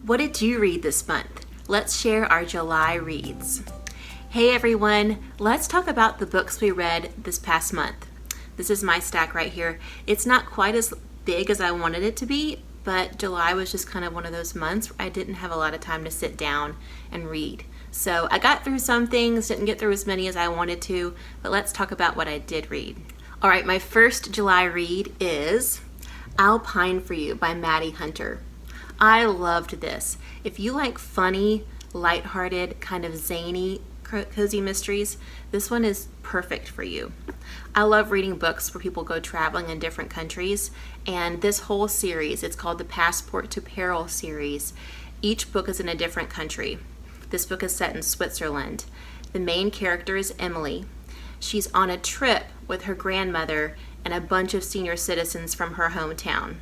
What did you read this month? Let's share our July reads. Hey everyone, let's talk about the books we read this past month. This is my stack right here. It's not quite as big as I wanted it to be, but July was just kind of one of those months where I didn't have a lot of time to sit down and read. So I got through some things, didn't get through as many as I wanted to, but let's talk about what I did read. All right, my first July read is Alpine for You by Maddie Hunter. I loved this. If you like funny, lighthearted, kind of zany cozy mysteries, this one is perfect for you. I love reading books where people go traveling in different countries, and this whole series, it's called the Passport to Peril series. Each book is in a different country. This book is set in Switzerland. The main character is Emily. She's on a trip with her grandmother and a bunch of senior citizens from her hometown.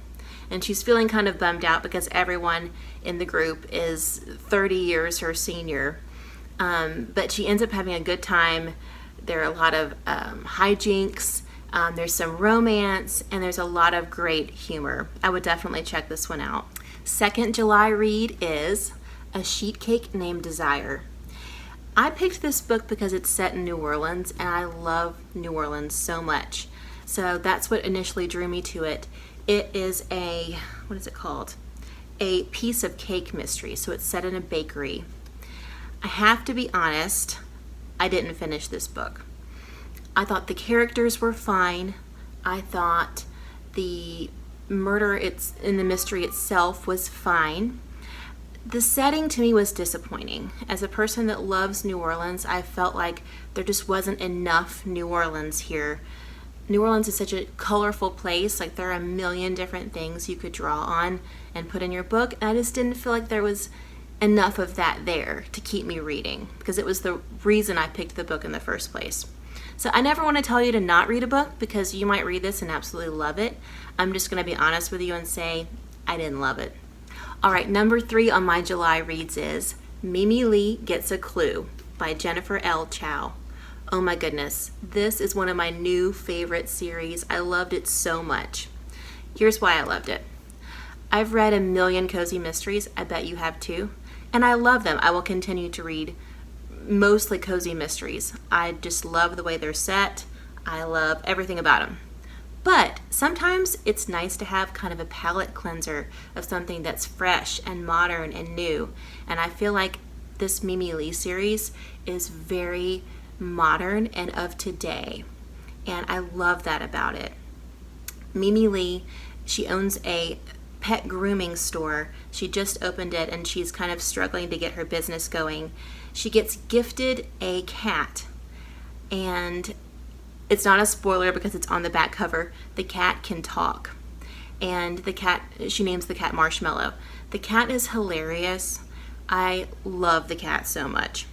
And she's feeling kind of bummed out because everyone in the group is 30 years her senior. But she ends up having a good time. There are a lot of hijinks, there's some romance, and there's a lot of great humor. I would definitely check this one out. Second July read is A Sheet Cake Named Desire. I picked this book because it's set in New Orleans, and I love New Orleans so much. So that's what initially drew me to it. It is what is it called? A piece of cake mystery, so it's set in a bakery. I have to be honest, I didn't finish this book. I thought the characters were fine. I thought the murder in the mystery itself was fine. The setting to me was disappointing. As a person that loves New Orleans, I felt like there just wasn't enough New Orleans here. New Orleans is such a colorful place. Like, there are a million different things you could draw on and put in your book. And I just didn't feel like there was enough of that there to keep me reading, because it was the reason I picked the book in the first place. So I never want to tell you to not read a book, because you might read this and absolutely love it. I'm just going to be honest with you and say I didn't love it. All right, number 3 on my July reads is Mimi Lee Gets a Clue by Jennifer L. Chow. Oh my goodness, this is one of my new favorite series. I loved it so much. Here's why I loved it. I've read a million cozy mysteries, I bet you have too, and I love them. I will continue to read mostly cozy mysteries. I just love the way they're set. I love everything about them. But sometimes it's nice to have kind of a palate cleanser of something that's fresh and modern and new, and I feel like this Mimi Lee series is very modern and of today, and I love that about it. Mimi Lee, she owns a pet grooming store. She just opened it and she's kind of struggling to get her business going. She gets gifted a cat, and it's not a spoiler because it's on the back cover. The cat can talk, and she names the cat Marshmallow. The cat is hilarious. I love the cat so much.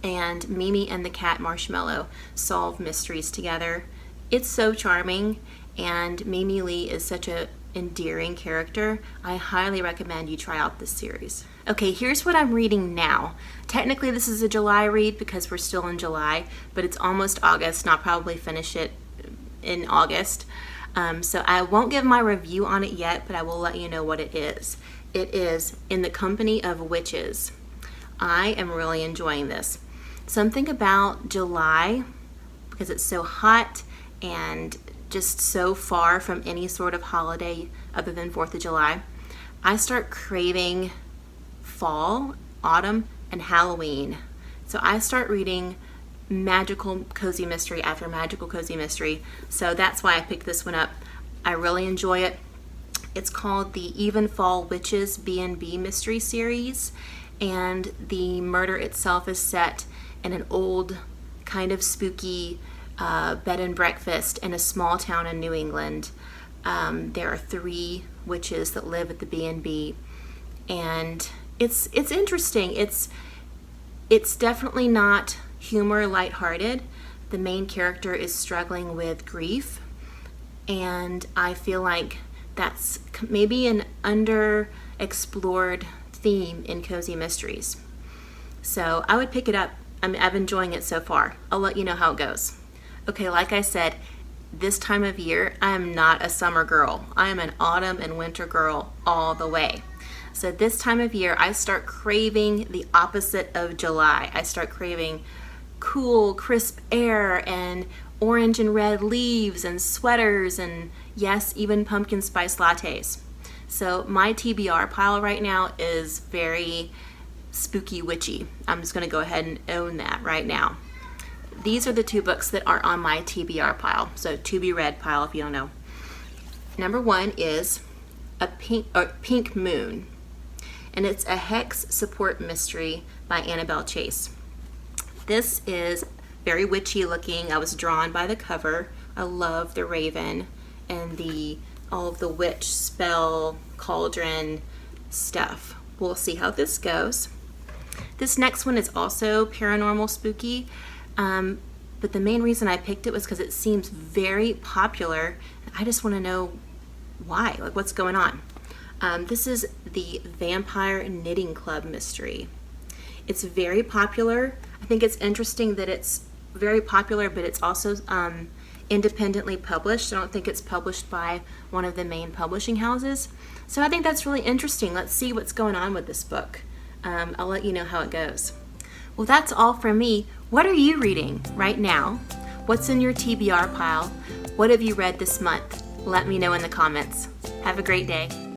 And Mimi and the cat Marshmallow solve mysteries together. It's so charming, and Mimi Lee is such an endearing character. I highly recommend you try out this series. Okay, here's what I'm reading now. Technically this is a July read because we're still in July, but it's almost August, and I'll probably finish it in August. So I won't give my review on it yet, but I will let you know what it is. It is In the Company of Witches. I am really enjoying this. Something about July, because it's so hot and just so far from any sort of holiday other than 4th of July, I start craving fall, autumn, and Halloween. So I start reading magical cozy mystery after magical cozy mystery. So that's why I picked this one up. I really enjoy it. It's called the Even Fall Witches B&B Mystery Series, and the murder itself is set in an old, kind of spooky bed and breakfast in a small town in New England. There are 3 witches that live at the B&B, and it's interesting. It's definitely not humor lighthearted. The main character is struggling with grief, and I feel like that's maybe an underexplored theme in cozy mysteries. So I would pick it up. I'm enjoying it so far. I'll let you know how it goes. Okay, like I said, this time of year, I am not a summer girl. I am an autumn and winter girl all the way. So this time of year, I start craving the opposite of July. I start craving cool, crisp air and orange and red leaves and sweaters and yes, even pumpkin spice lattes. So my TBR pile right now is very spooky witchy. I'm just going to go ahead and own that right now. These are the two books that are on my TBR pile, so to be read pile if you don't know. Number one is Pink Moon, and it's a hex support mystery by Annabelle Chase. This is very witchy looking. I was drawn by the cover. I love the raven and all of the witch spell cauldron stuff. We'll see how this goes. This next one is also paranormal spooky, but the main reason I picked it was because it seems very popular. I just want to know why, like what's going on. This is the Vampire Knitting Club mystery. It's very popular. I think it's interesting that it's very popular, but it's also independently published. I don't think it's published by one of the main publishing houses. So I think that's really interesting. Let's see what's going on with this book. I'll let you know how it goes. Well, that's all from me. What are you reading right now? What's in your TBR pile? What have you read this month? Let me know in the comments. Have a great day.